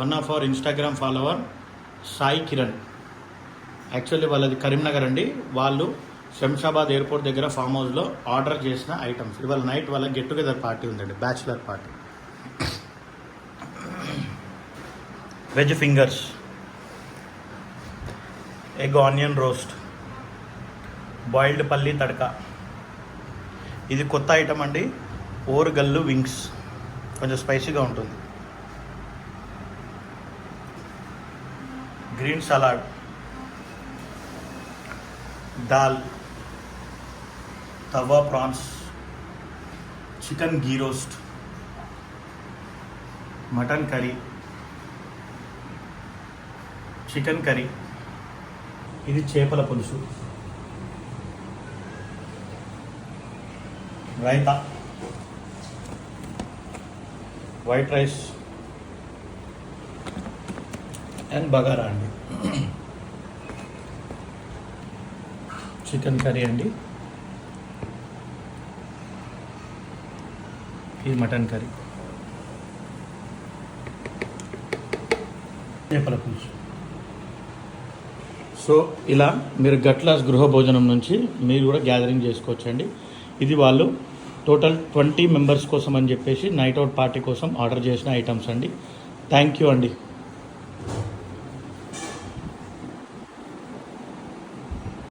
One of our Instagram follower Sai Kiran. Actually వాళ్ళది కరీంనగర్ అండి. వాళ్ళు శంషాబాద్ ఎయిర్పోర్ట్ దగ్గర ఫామ్ హౌస్లో ఆర్డర్ చేసిన ఐటమ్స్. ఇవాళ నైట్ వాళ్ళ గెట్ టుగెదర్ పార్టీ ఉందండి, bachelor party. Veg fingers, egg onion roast, boiled పల్లీ తడక. ఇది కొత్త ఐటమ్ అండి, ఓరుగల్లు వింగ్స్, కొంచెం స్పైసీగా ఉంటుంది. Green salad, dal, tawa prawns, chicken ghee roast, mutton curry, chicken curry. ఇది చేపల పులుసు, raita, white rice and bagara అండి. చికెన్ కర్రీ అండి, ఇది మటన్ కర్రీ, చేపల పులుసు. సో ఇలా మీరు గట్లాస్ గృహ భోజనం నుంచి మీరు కూడా గ్యాదరింగ్ చేసుకోవచ్చండి. ఇది వాళ్ళు టోటల్ 20 మెంబర్స్ కోసం అని చెప్పేసి నైట్ అవుట్ పార్టీ కోసం ఆర్డర్ చేసిన ఐటమ్స్ అండి. థ్యాంక్ యూ అండి.